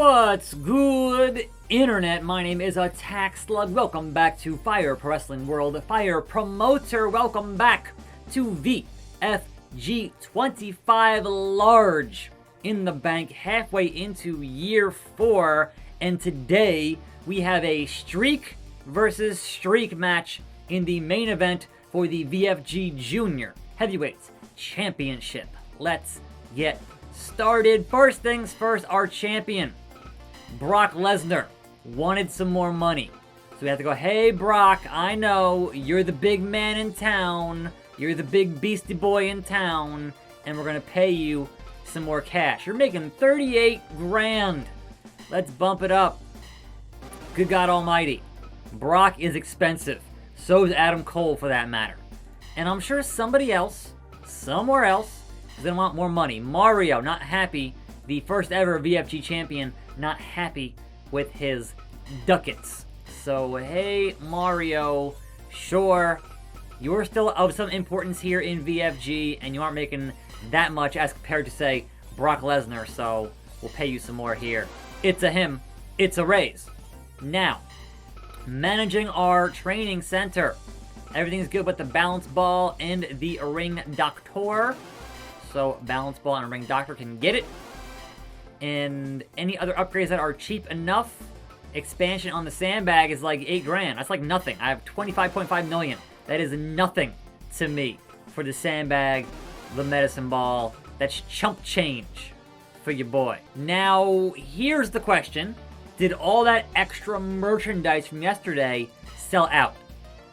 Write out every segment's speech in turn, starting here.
What's good, Internet? My name is Attack Slug. Welcome back to Fire Pro Wrestling World. Fire Promoter, welcome back to VFG 25 Large in the bank, halfway into year 4. And today we have a streak versus streak match in the main event for the VFG Junior Heavyweights Championship. Let's get started. First things first, our champion, Brock Lesnar, wanted some more money. So we have to go, hey Brock, I know you're the big man in town, you're the big beastie boy in town, and we're gonna pay you some more cash. You're making 38 grand. Let's bump it up. Good God Almighty. Brock is expensive. So is Adam Cole, for that matter. And I'm sure somebody else, somewhere else, is gonna want more money. Mario, not happy. The first ever VFG champion, not happy with his ducats. So, hey, Mario, sure, you're still of some importance here in VFG, and you aren't making that much as compared to, say, Brock Lesnar, so we'll pay you some more here. It's a him. It's a raise. Now, managing our training center. Everything's good with the balance ball and the ring doctor. So, balance ball and ring doctor can get it. And any other upgrades that are cheap enough, expansion on the sandbag is like 8 grand. That's like nothing. I have 25.5 million. That is nothing to me for the sandbag, the medicine ball. That's chump change for your boy. Now, here's the question. Did all that extra merchandise from yesterday sell out?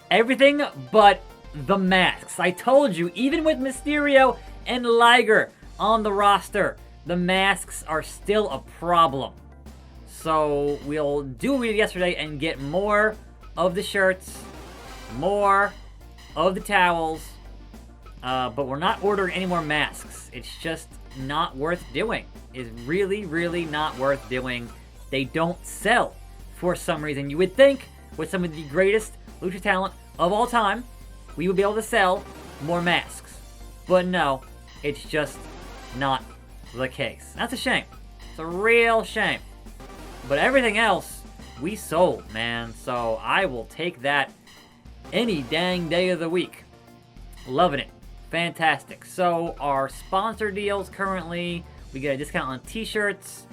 Everything but the masks. I told you, even with Mysterio and Liger on the roster, the masks are still a problem. So we'll do what we did yesterday and get more of the shirts, more of the towels, but we're not ordering any more masks. It's just not worth doing. It's really, really not worth doing. They don't sell for some reason. You would think with some of the greatest lucha talent of all time, we would be able to sell more masks. But no, it's just not the case. That's a shame. It's a real shame. But everything else, we sold, man. So I will take that any dang day of the week. Loving it. Fantastic. So our sponsor deals currently, we get a discount on t-shirts,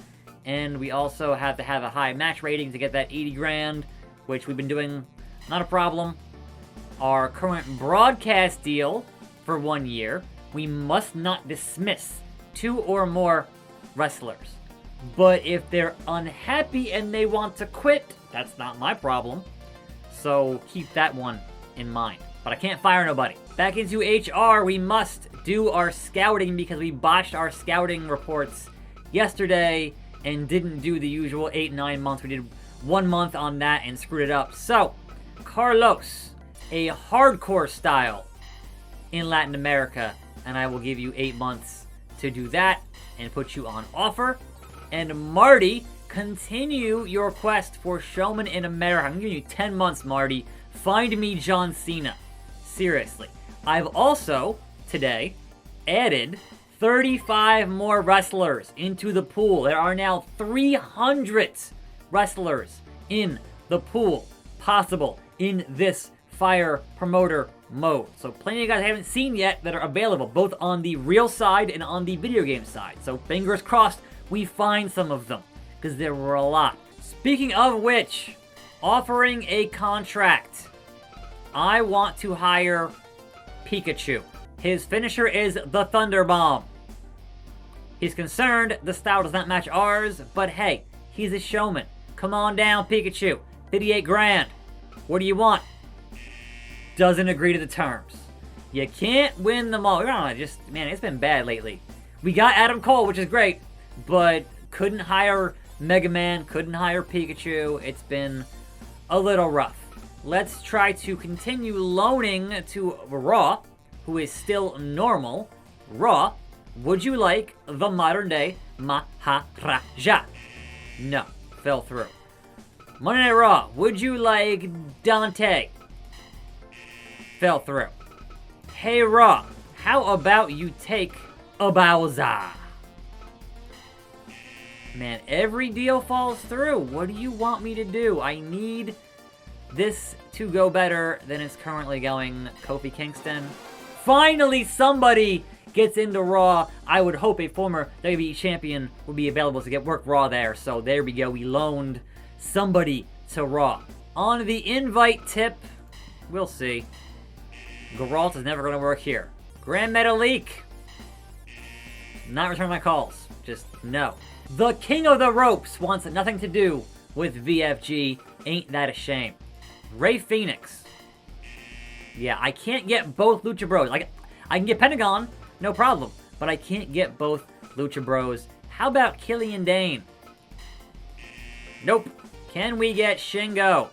and we also have to have a high match rating to get that 80 grand, which we've been doing, not a problem. Our current broadcast deal for 1 year, we must not dismiss 2 or more wrestlers. But if they're unhappy and they want to quit, that's not my problem. So keep that one in mind. But I can't fire nobody. Back into HR, we must do our scouting because we botched our scouting reports yesterday and didn't do the usual 8-9 months. We did 1 month on that and screwed it up. So, Carlos, a hardcore style in Latin America, and I will give you 8 months to do that and put you on offer. And Marty, continue your quest for Showman in America. I'm giving you 10 months, Marty. Find me John Cena. Seriously. I've also, today, added 35 more wrestlers into the pool. There are now 300 wrestlers in the pool possible in this Fire Promoter mode. So plenty of guys I haven't seen yet that are available, both on the real side and on the video game side. So fingers crossed we find some of them, because there were a lot. Speaking of which, offering a contract. I want to hire Pikachu. His finisher is the Thunder Bomb. He's concerned the style does not match ours, but hey, he's a showman. Come on down, Pikachu. 58 grand. What do you want? Doesn't agree to the terms. You can't win them all. Man, it's been bad lately. We got Adam Cole, which is great, but couldn't hire Mega Man, couldn't hire Pikachu. It's been a little rough. Let's try to continue loaning to Raw, who is still normal. Raw, would you like the modern day Maharaja? No, fell through. Monday Night Raw, would you like Dante? Fell through. Hey Raw, how about you take a Bowser? Man, every deal falls through. What do you want me to do? I need this to go better than it's currently going. Kofi Kingston. Finally, somebody gets into Raw. I would hope a former WWE champion would be available to get work Raw there. So there we go. We loaned somebody to Raw. On the invite tip, we'll see. Geralt is never going to work here. Grand Metalik. Not return my calls. Just no. The King of the Ropes wants nothing to do with VFG. Ain't that a shame? Ray Phoenix. Yeah, I can't get both Lucha Bros. I can get Pentagon, no problem. But I can't get both Lucha Bros. How about Killian Dane? Nope. Can we get Shingo?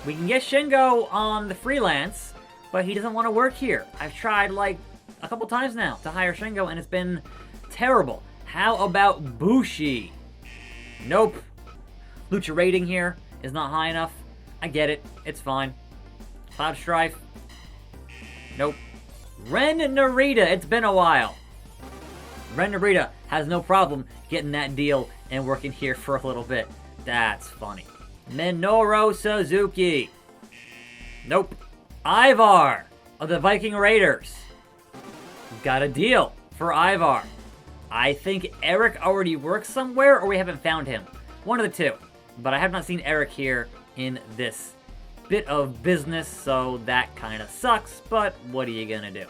We can get Shingo on the freelance, but he doesn't want to work here. I've tried like a couple times now to hire Shingo, and it's been terrible. How about Bushi? Nope. Lucha rating here is not high enough. I get it. It's fine. Cloud Strife. Nope. Ren Narita. It's been a while. Ren Narita has no problem getting that deal and working here for a little bit. That's funny. Minoru Suzuki. Nope. Ivar of the Viking Raiders. Got a deal for Ivar. I think Eric already works somewhere, or we haven't found him. One of the two. But I have not seen Eric here in this bit of business, so that kind of sucks, but what are you gonna do?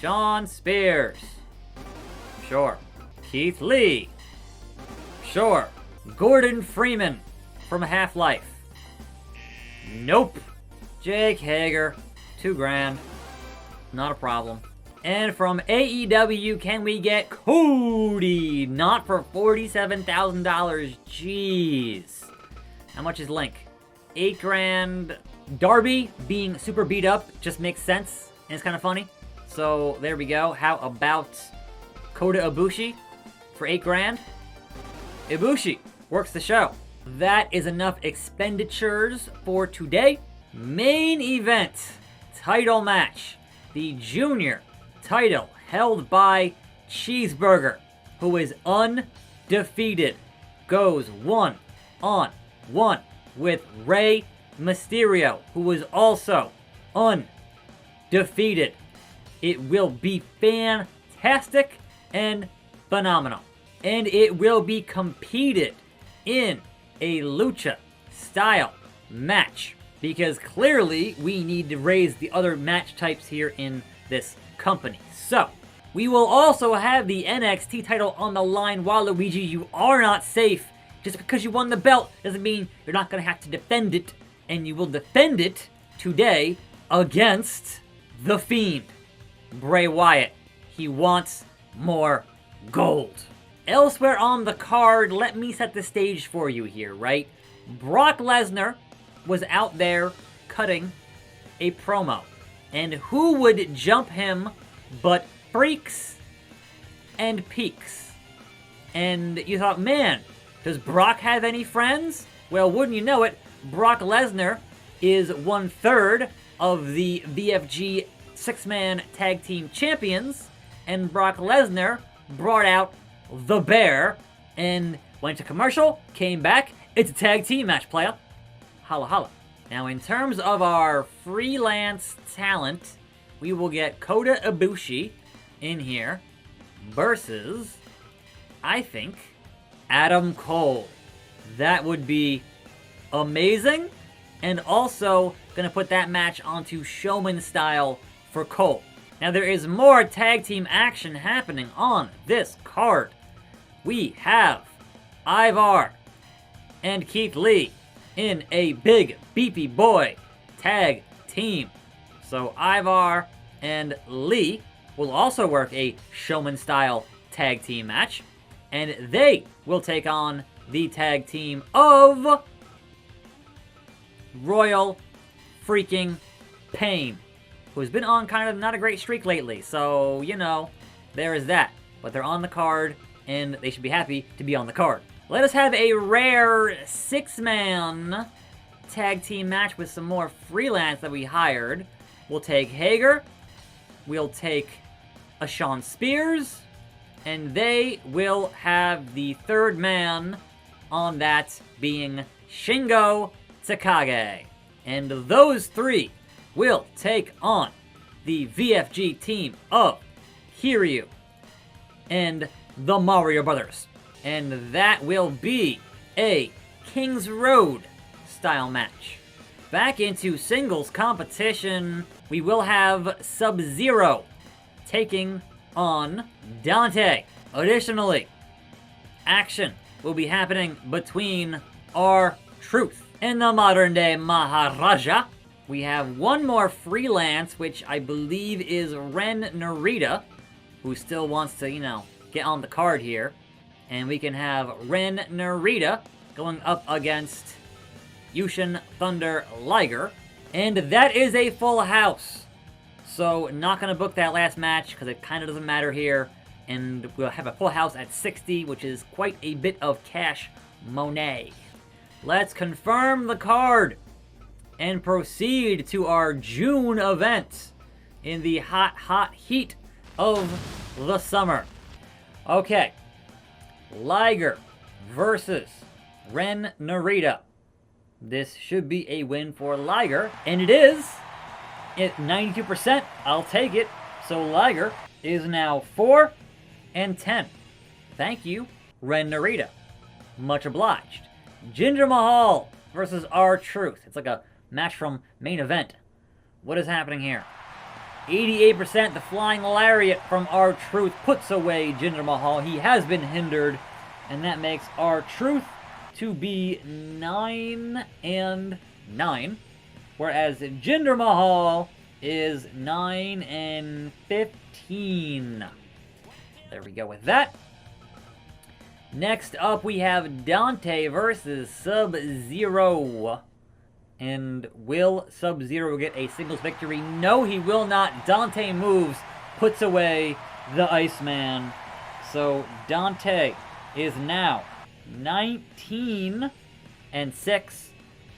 Shawn Spears. Sure. Keith Lee. Sure. Gordon Freeman from Half-Life. Nope. Jake Hager. $2,000. Not a problem. And from AEW, can we get Cody? Not for $47,000. Jeez. How much is Link? $8,000. Darby being super beat up just makes sense, and it's kind of funny. So there we go. How about Kota Ibushi for $8,000? Ibushi works the show. That is enough expenditures for today. Main event title match. The junior title held by Cheeseburger, who is undefeated, goes 1-on-1 with Rey Mysterio, who is also undefeated. It will be fantastic and phenomenal. And it will be competed in a lucha style match, because clearly we need to raise the other match types here in this company. So we will also have the NXT title on the line. Waluigi, you are not safe. Just because you won the belt doesn't mean you're not going to have to defend it, and you will defend it today against The Fiend, Bray Wyatt. He wants more gold. Elsewhere on the card, let me set the stage for you here, right? Brock Lesnar was out there cutting a promo. And who would jump him but freaks and peaks? And you thought, man, does Brock have any friends? Well, wouldn't you know it, Brock Lesnar is 1/3 of the VFG 6-man tag team champions, and Brock Lesnar brought out the Bear and went to commercial, came back. It's a tag team match, playa. Holla holla. Now, in terms of our freelance talent, we will get Kota Ibushi in here versus, I think, Adam Cole. That would be amazing, and also going to put that match onto Showman style for Cole. Now, there is more tag team action happening on this card. We have Ivar and Keith Lee in a big beefy boy tag team. So Ivar and Lee will also work a Showman style tag team match, and they will take on the tag team of Royal freaking Pain, who's been on kind of not a great streak lately. So, you know, there is that. But they're on the card, and they should be happy to be on the card. Let us have a rare 6-man tag team match with some more freelance that we hired. We'll take Hager. We'll take a Shawn Spears. And they will have the third man on that being Shingo Takagi. And those three will take on the VFG team of Kiryu and the Mario Brothers. And that will be a King's Road style match. Back into singles competition, we will have Sub-Zero taking on Dante. Additionally, action will be happening between R-Truth and the modern day Maharaja. We have one more freelance, which I believe is Ren Narita, who still wants to, get on the card here. And we can have Ren Narita going up against Yushin Thunder Liger. And that is a full house. So not going to book that last match because it kind of doesn't matter here. And we'll have a full house at 60, which is quite a bit of cash money. Let's confirm the card and proceed to our June event in the hot, hot heat of the summer. Okay. Liger versus Ren Narita. This should be a win for Liger, and it is. At 92%, I'll take it. So Liger is now 4-10. Thank you, Ren Narita. Much obliged. Jinder Mahal versus R-Truth. It's like a match from main event. What is happening here? 88%, the flying lariat from R-Truth puts away Jinder Mahal. He has been hindered, and that makes R-Truth to be 9-9, whereas Jinder Mahal is 9-15. There we go with that. Next up, we have Dante versus Sub-Zero. And will Sub-Zero get a singles victory? No, he will not. Dante moves, puts away the Iceman. So Dante is now 19-6,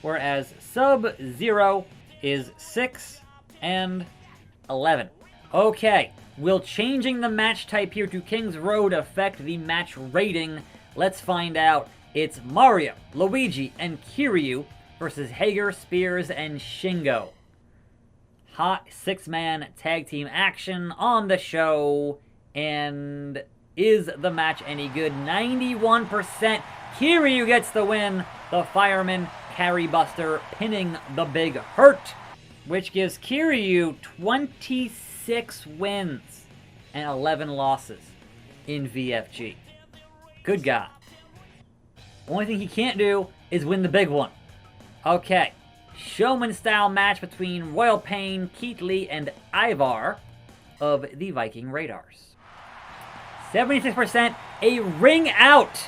whereas Sub-Zero is 6-11. Okay, will changing the match type here to King's Road affect the match rating? Let's find out. It's Mario, Luigi, and Kiryu versus Hager, Spears, and Shingo. Hot six-man tag team action on the show. And is the match any good? 91%. Kiryu gets the win. The Fireman Carry Buster pinning the Big Hurt, which gives Kiryu 26 wins and 11 losses in VFG. Good God. Only thing he can't do is win the big one. Okay, showman-style match between Royal Pain, Keith Lee, and Ivar of the Viking Radars. 76%, a ring out,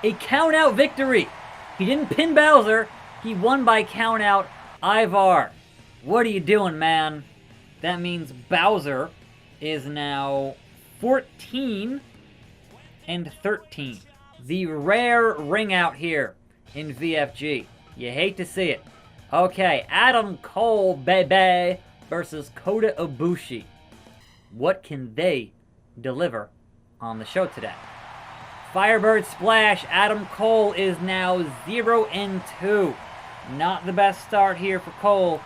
a count-out victory. He didn't pin Bowser, he won by count-out. Ivar, what are you doing, man? That means Bowser is now 14-13. The rare ring out here in VFG. You hate to see it. Okay, Adam Cole, baby, versus Kota Ibushi. What can they deliver on the show today? Firebird Splash. Adam Cole is now 0-2. Not the best start here for Cole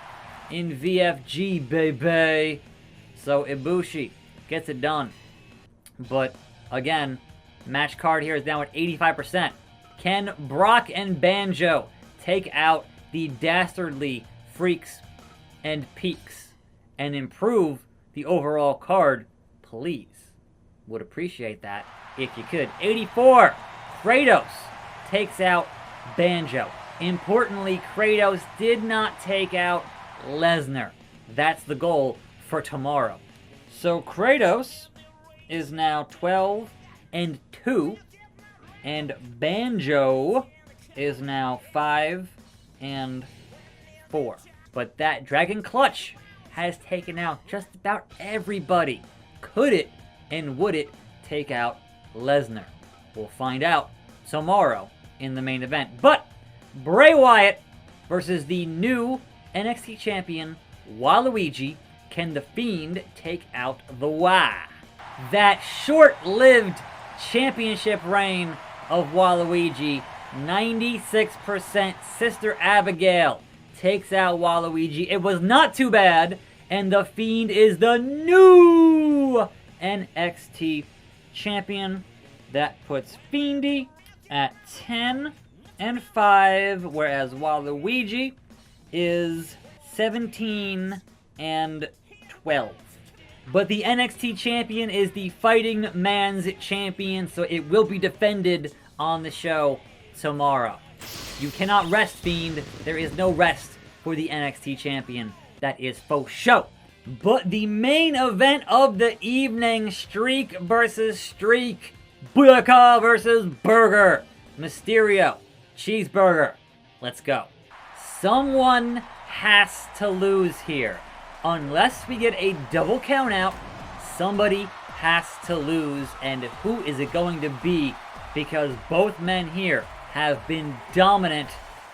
in VFG, baby. So Ibushi gets it done. But again, match card here is now at 85%. Can Brock and Banjo take out the dastardly Freaks and Peaks and improve the overall card, please? Would appreciate that if you could. 84, Kratos takes out Banjo. Importantly, Kratos did not take out Lesnar. That's the goal for tomorrow. So Kratos is now 12-2, and Banjo is now 5-4. But that Dragon Clutch has taken out just about everybody. Could it and would it take out Lesnar? We'll find out tomorrow in the main event. But Bray Wyatt versus the new NXT champion Waluigi. Can the Fiend take out the Wa? that short-lived championship reign of Waluigi. 96% Sister Abigail takes out Waluigi. It was not too bad, and The Fiend is the new NXT champion. That puts Fiendy at 10-5, whereas Waluigi is 17-12. But the NXT champion is the fighting man's champion, so it will be defended on the show tomorrow. You cannot rest, Fiend. There is no rest for the NXT champion. That is faux show. But the main event of the evening, Streak versus Streak. Booyaka versus Burger. Mysterio. Cheeseburger. Let's go. Someone has to lose here. Unless we get a double count out, somebody has to lose. And who is it going to be? Because both men here have been dominant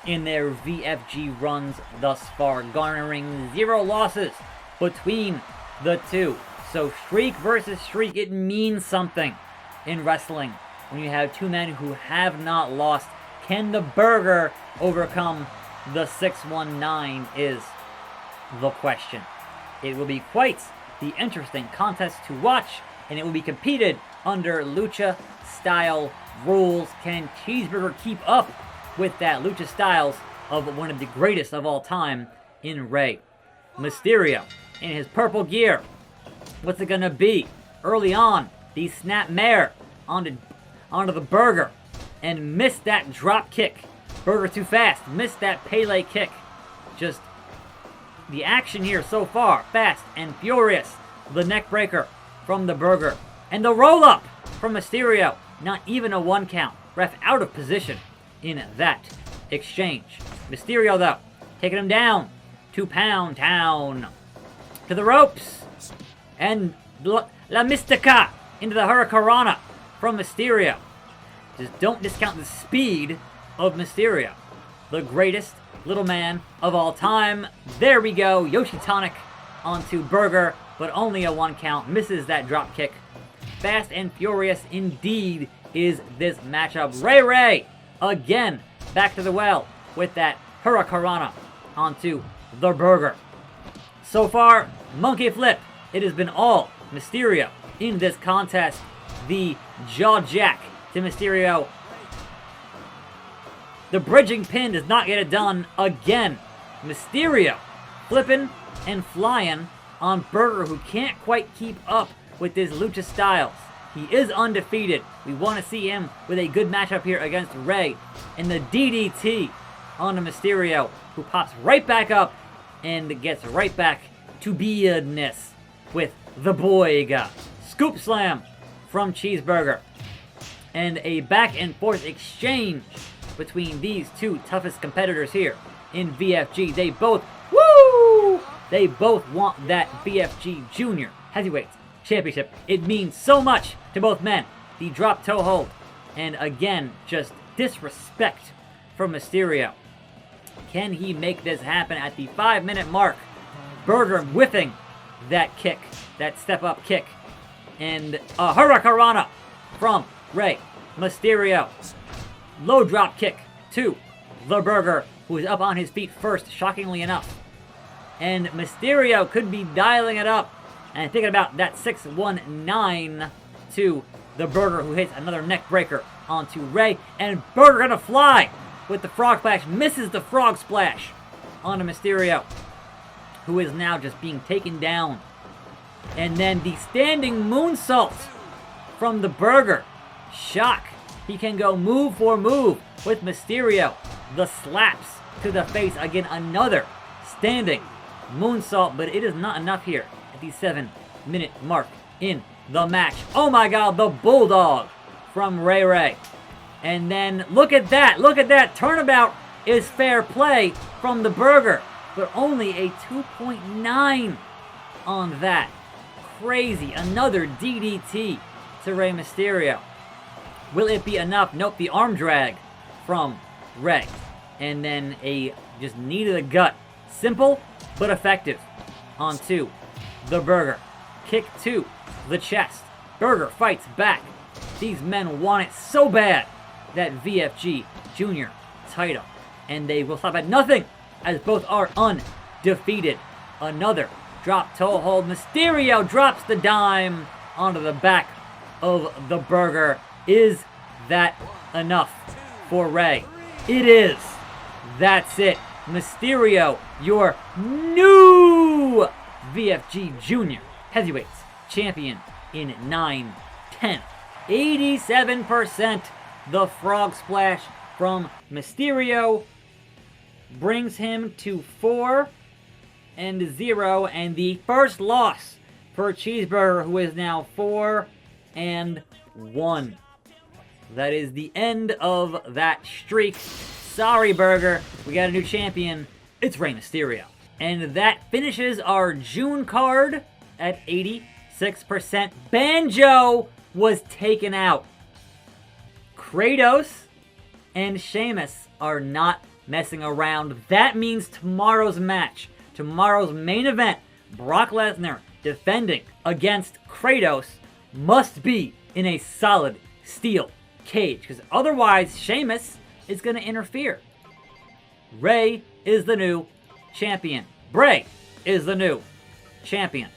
in their VFG runs thus far, garnering 0 losses between the two. So Streak versus Streak, it means something in wrestling when you have two men who have not lost. Can the Burger overcome the 619 is the question. It will be quite the interesting contest to watch, and it will be competed under Lucha style rules. Can Cheeseburger keep up with that Lucha styles of one of the greatest of all time in Rey Mysterio? In his purple gear, what's it gonna be? Early on, the snap mare onto the Burger and missed that drop kick. Burger too fast, missed that Pele kick. Just the action here so far, fast and furious. The neck breaker from the Burger and the roll up from Mysterio. Not even a 1 count. Ref out of position in that exchange. Mysterio though, taking him down to Pound Town. To the ropes. And La Mystica into the Hurricanrana from Mysterio. Just don't discount the speed of Mysterio. The greatest little man of all time. There we go. Yoshi Tonic onto Burger, but only a 1 count. Misses that drop kick. Fast and furious indeed is this matchup. Ray again back to the well with that Hurricanrana onto the Burger. So far, monkey flip. It has been all Mysterio in this contest. The jaw jack to Mysterio. The bridging pin does not get it done again. Mysterio flipping and flying on Burger, who can't quite keep up with his Lucha styles. He is undefeated. We want to see him with a good matchup here against Rey. And the DDT on Mysterio, who pops right back up and gets right back to beardness with the Boyga. Scoop slam from Cheeseburger. And a back and forth exchange between these two toughest competitors here in VFG. They both want that VFG Junior Heavyweight Championship. It means so much to both men. The drop toe hold. And again, just disrespect from Mysterio. Can he make this happen at the 5-minute mark? Burger whiffing that kick, that step-up kick. And a Hurricanrana from Rey Mysterio. Low drop kick to the Burger, who is up on his feet first, shockingly enough. And Mysterio could be dialing it up and thinking about that 619 to the Burger, who hits another neck breaker onto Rey. And Burger gonna fly with the frog splash, misses the frog splash onto Mysterio, who is now just being taken down. And then the standing moonsault from the Burger. Shock. He can go move for move with Mysterio. The slaps to the face. Again, another standing moonsault, but it is not enough here at the 7-minute mark in the match. Oh my God, the Bulldog from Ray. And then look at that. Turnabout is fair play from the Burger, but only a 2.9 on that. Crazy. Another DDT to Rey Mysterio. Will it be enough? Nope, the arm drag from Rey. And then a just knee to the gut. Simple, but effective onto the Burger. Kick to the chest Burger fights back. These men want it so bad, that VFG Junior title. And they will stop at nothing, as both are undefeated. Another drop toe hold. Mysterio drops the dime onto the back of the Burger. Is that enough for Rey? It is. That's it. Mysterio, your new VFG Junior Heavyweights Champion in 9-10. 87%. The frog splash from Mysterio brings him to 4-0, and the first loss for Cheeseburger, who is now 4-1. That is the end of that streak. Sorry, Burger. We got a new champion. It's Rey Mysterio. And that finishes our June card at 86%. Banjo was taken out. Kratos and Sheamus are not messing around. That means tomorrow's match, tomorrow's main event, Brock Lesnar defending against Kratos, must be in a solid steel cage, because otherwise Sheamus is going to interfere. Rey is the new champion. Bray is the new champion.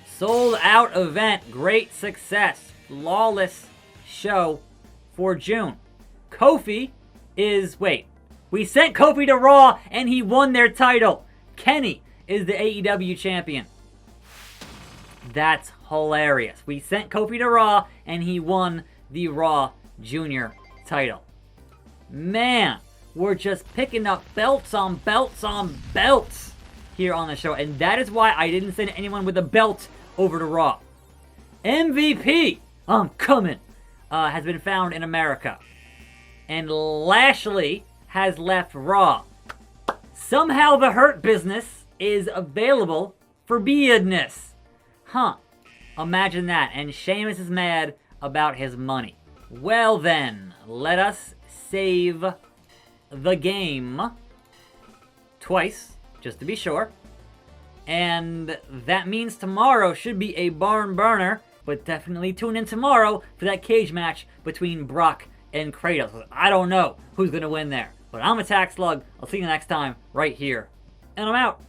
Sold out event, great success, flawless show for June. Kofi is, we sent Kofi to Raw and he won their title. Kenny is the AEW champion. That's hilarious. We sent Kofi to Raw and he won the Raw Junior title. Man, we're just picking up belts on belts on belts here on the show. And that is why I didn't send anyone with a belt over to Raw. MVP, I'm coming, has been found in America. And Lashley has left Raw. Somehow the Hurt Business is available for business. Imagine that. And Sheamus is mad about his money. Well then, let us save the game twice, just to be sure. And that means tomorrow should be a barn burner, but definitely tune in tomorrow for that cage match between Brock and Kratos. I don't know who's going to win there, but I'm Attack Slug. I'll see you next time right here, and I'm out.